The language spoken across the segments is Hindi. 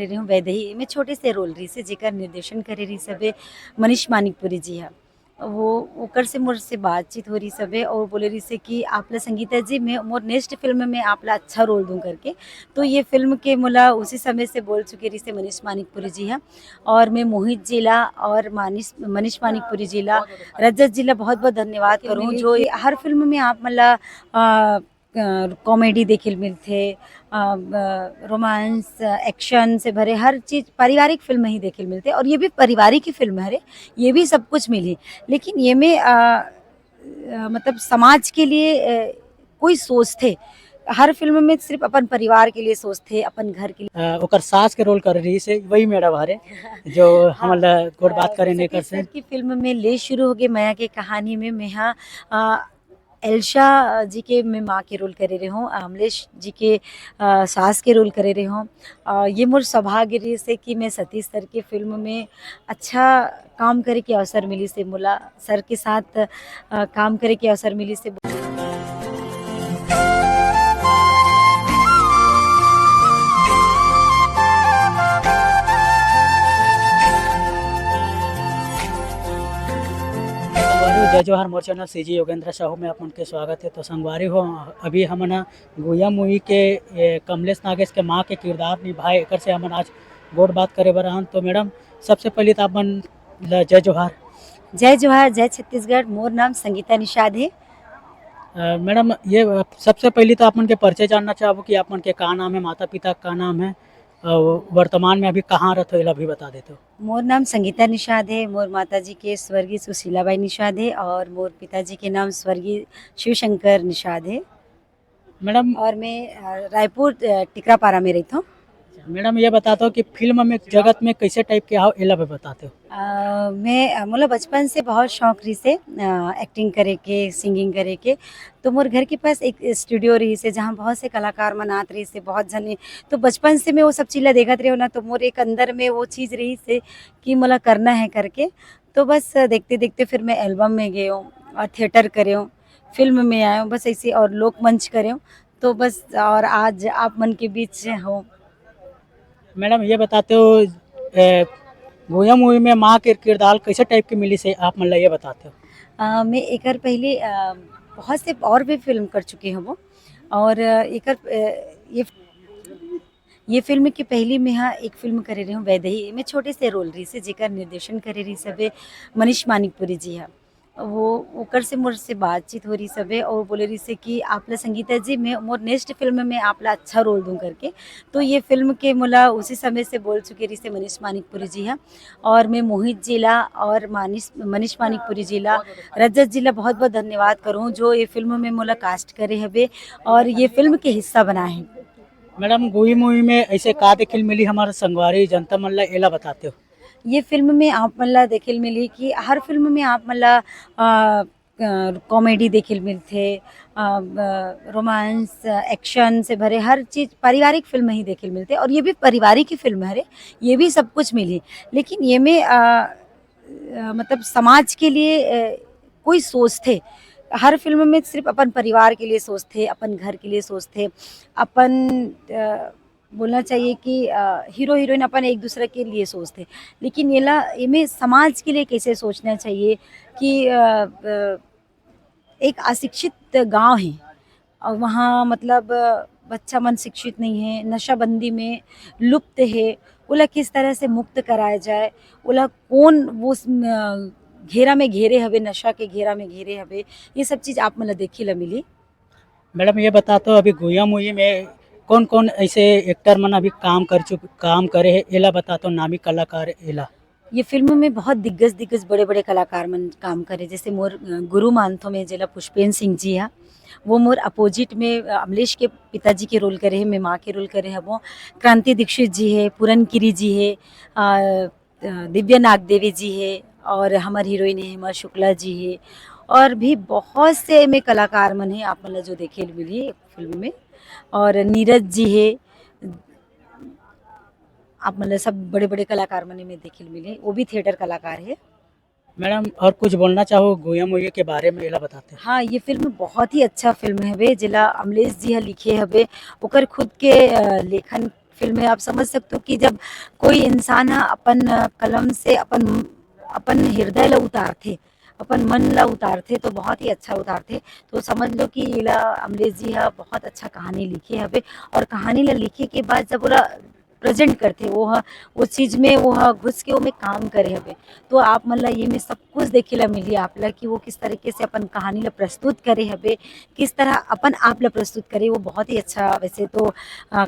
रही हूँ वैदेही में छोटे से रोल रही से जेकर निर्देशन करे रही सबे मनीष मानिकपुरी जी है। वो ओकर से मोर से बातचीत हो रही सबे और बोले रही से कि आपला संगीता जी मैं मोर नेक्स्ट फिल्म में आपला अच्छा रोल दूं करके। तो ये फिल्म के मोला उसी समय से बोल चुके रही से मनीष मानिकपुरी जी है। और मैं मोहित जिला और मनीष मनीष मानिकपुरी जिला रजत जिला बहुत बहुत धन्यवाद करूँ जो हर फिल्म में आप मला कॉमेडी देखिल मिलते, रोमांस एक्शन से भरे हर चीज़ पारिवारिक फिल्म ही देखिल मिलते और ये भी पारिवारिक ही फिल्म है रे, ये भी सब कुछ मिली। लेकिन ये में मतलब समाज के लिए कोई सोच थे। हर फिल्म में सिर्फ अपन परिवार के लिए सोचते, अपन घर के लिए। ओकर सास के रोल कर रही से वही मेरा बारे जो हम गोड़ बात करें नहीं कर सर की फिल्म में ले शुरू हो गए माया के कहानी में मैं हाँ एल्शा जी के मैं माँ के रोल करे रही हूँ, अमलेश जी के सास के रोल करे रही हूँ। ये मोर सौभाग्य रही से कि मैं सतीश सर के फिल्म में अच्छा काम करे के अवसर मिली से, मोला सर के साथ काम करे के अवसर मिली से। जय जोहार मोर चैनल सीजी योगेंद्र साहू में अपन के स्वागत है। तो संगवारी हो अभी हमन गुया मूवी के कमलेश नागेश के माँ के किरदार निभाए एक से हमन आज गोड़ बात करे बर हन। तो मैडम सबसे पहले तो अपन जय जोहार। जय जोहार, जय छत्तीसगढ़। मोर नाम संगीता निषाद है। मैडम ये सबसे पहले तो अपन के परिचय जानना चाहूँ कि अपन के का नाम है, माता पिता का नाम है, वर्तमान में अभी कहाँ रहते हो अभी बता देते हो। मोर नाम संगीता निषाद है। मोर माताजी के स्वर्गीय सुशीलाबाई निषाद है और मोर पिताजी के नाम स्वर्गीय शिवशंकर निषाद है। मैडम और मैं रायपुर टिकरापारा में रहती हूँ। मैडम ये बताते हो कि फिल्म में जगत में कैसे टाइप के आओ एला भी बताते हो। मैं मतलब बचपन से बहुत शौक रही से एक्टिंग करे के, सिंगिंग करे के। तो मोर घर के पास एक स्टूडियो रही से जहाँ बहुत से कलाकार मनात रही से, बहुत जने। तो बचपन से मैं वो सब चीज़ देखत रही हूँ ना, तो मोर एक अंदर में वो चीज़ रही से कि मला करना है करके। तो बस देखते देखते फिर मैं एल्बम में गए हूँ और थिएटर करे हूँ, फिल्म में आए हूँ, बस ऐसे और लोकमंच करे हूँ। तो बस और आज आप मन के बीच हो। मैडम ये बताते हो गोया मूवी में माँ के किरदार कैसे टाइप की मिली से आप मतलब ये बताते हो। मैं एकर पहले बहुत से और भी फिल्म कर चुकी हूँ वो। और एकर ये फिल्म के पहले मैं हाँ एक फिल्म करे रही हूँ वैदेही में छोटे से रोल रही से जेकर निर्देशन करे रही सबे मनीष मानिकपुरी जी है। वो ओकर से मोर से बातचीत हो रही सबे और बोले रही से कि आपला संगीता जी मैं मोर नेक्स्ट फिल्म में आपला अच्छा रोल दूं करके। तो ये फिल्म के मोला उसी समय से बोल चुके रही से मनीष मानिकपुरी जी है। और मैं मोहित जिला और मनीष मानिकपुरी जिला रजत जिला बहुत बहुत धन्यवाद करूँ जो ये फिल्म में मोला कास्ट करे हवे और ये फिल्म के हिस्सा बनाए हैं। मैडम गोई मूवी में ऐसे का देखिल मिली हमारे संगवारी जनता मल्ला एला बताते हो। ये फिल्म में आप मला देखिल मिली कि हर फिल्म में आप मला कॉमेडी देखिल मिलते, रोमांस एक्शन से भरे हर चीज़ पारिवारिक फिल्म ही देखिल मिलते और ये भी पारिवारिक ही फिल्म है रे, ये भी सब कुछ मिली। लेकिन ये में मतलब समाज के लिए कोई सोच थे। हर फिल्म में सिर्फ अपन परिवार के लिए सोचते, अपन घर के लिए सोचते, अपन बोलना चाहिए कि हीरो हीरोइन अपन एक दूसरे के लिए सोचते। लेकिन इनमें समाज के लिए कैसे सोचना चाहिए कि एक अशिक्षित गांव है और वहाँ मतलब बच्चा मन शिक्षित नहीं है, नशाबंदी में लुप्त है, उला किस तरह से मुक्त कराया जाए, उला कौन वो घेरा में घेरे हवे, नशा के घेरा में घेरे हवे, ये सब चीज़ आप मतलब देखी ला मिली। मैडम ये बताते हो अभी गोया मूवी में कौन कौन ऐसे एक्टर मन अभी काम करे है एला बताते हो, नामी कलाकार एला। ये फिल्म में बहुत दिग्गज बड़े बड़े कलाकार मन काम करे, जैसे मोर गुरु मानथो में जिला पुष्पेन सिंह जी है। वो मोर अपोजिट में अमलेश के पिताजी के रोल करे है, मैं माँ के रोल करे है। वो क्रांति दीक्षित जी है, पूरन किरी जी है, दिव्या नागदेवी जी है और हमारी हीरोइन है हेमा शुक्ला जी है। और भी बहुत से में कलाकार मन है आप मतलब जो देखे मिली फिल्म में। और नीरज जी है, आप मतलब सब बड़े बड़े कलाकार मने में देखे मिले, वो भी थिएटर कलाकार है। मैडम और कुछ बोलना चाहो गोया मूवी के बारे में एला बताते हैं। हाँ, ये फिल्म बहुत ही अच्छा फिल्म है जिला अमलेश जी है लिखे हवे, ओकर खुद के लेखन फिल्म है। आप समझ सकते हो कि जब कोई इंसान हा अपन कलम से अपन अपन हृदय ला उतारथे, अपन मन ला उतारथे तो बहुत ही अच्छा उतारथे। तो समझ लो कि ये ला अमलेश जी हा बहुत अच्छा कहानी लिखे हवे, और कहानी ला लिखे के बाद जब ओला प्रेजेंट करथे वो चीज में वो घुस के ओमे काम करे हवे। तो आप मन ला ये में सब कुछ देखे ला मिली आप ला कि वो किस तरीके से अपन कहानी ला प्रस्तुत करे हवे, किस तरह अपन आप ला प्रस्तुत करे। वो बहुत ही अच्छा वैसे तो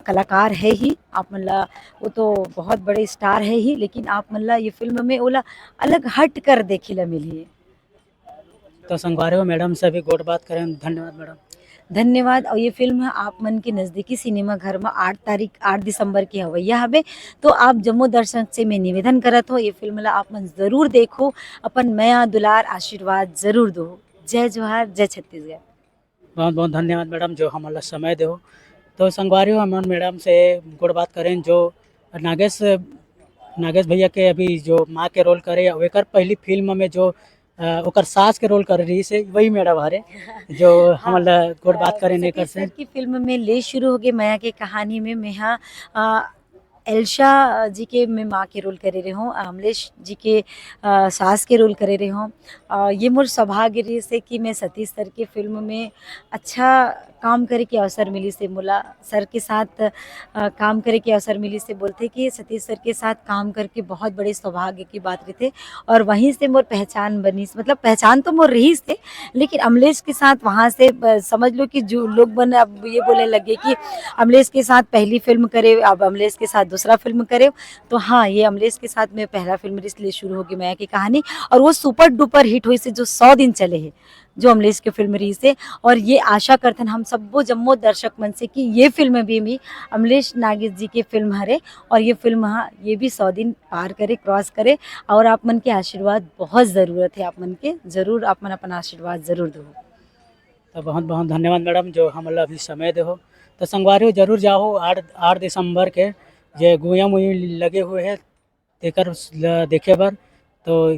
कलाकार है ही आप मन ला, वो तो बहुत बड़े स्टार है ही, लेकिन आप मन ला ये फिल्म में ओला अलग हट कर देखे ला मिली है। तो संगवारी हो मैडम से भी गोड़ बात करें, धन्यवाद मैडम। धन्यवाद। और ये फिल्म है आप मन के नज़दीकी सिनेमा घर में 8 दिसंबर के हवैया हवे। तो आप जम्मो दर्शक से मैं निवेदन करत हो ये फिल्म ला आप मन जरूर देखो, अपन मया दुलार आशीर्वाद जरूर दो। जय जोहार, जय छत्तीसगढ़। बहुत बहुत धन्यवाद मैडम जो हमारा समय दो। तो संगवारी हो हम मैडम से गोड़ बात करें जो नागेश नागेश भैया के अभी जो माँ के रोल करे ओकर पहली फिल्म में जो ओकर सास के रोल कर रही से वही मैडम हरे जो हमारा गोड़ बात करें नहीं कर सतीश से। सर की फिल्म में ले शुरू हो गए मया के कहानी में मैं हाँ एल्शा जी के मैं माँ के रोल करे रही हूँ, अमलेश जी के सास के रोल करे रही हूँ। ये मोर सौभाग्य रही से कि मैं सतीश सर के फिल्म में अच्छा काम करे के अवसर मिली से, मोला सर के साथ काम करे के अवसर मिली से। बोलते कि सतीश सर के साथ काम करके बहुत बड़े सौभाग्य की बात रहते, और वहीं से मोर पहचान बनी। मतलब पहचान तो मोर रही से, लेकिन अमलेश के साथ वहाँ से समझ लो कि जो लोग बन अब ये बोलने लगे कि अमलेश के साथ पहली फिल्म करे, अब अमलेश के साथ दूसरा फिल्म करे। तो हाँ, ये अमलेश के साथ में पहला फिल्म इसलिए शुरू होगी मया की कहानी, और वो सुपर डुपर हिट हुई से जो 100 दिन चले हैं जो अमलेश की फिल्म रही से। और ये आशा करते हैं हम सबो जम्मो दर्शक मन से कि ये फिल्म भी अमलेश नागेश जी की फिल्म हरे, और ये फिल्म हाँ ये भी 100 दिन पार करे, क्रॉस करे। और आप मन के आशीर्वाद बहुत ज़रूरत है, आप मन के जरूर आप मन अपन आशीर्वाद जरूर दो। तो बहुत बहुत धन्यवाद मैडम जो हमारा अभी समय दे हो। तो संगवारी हो जरूर जाओ 8 दिसंबर के जे गुया मुई लगे हुए हैं देकर देखे बर। तो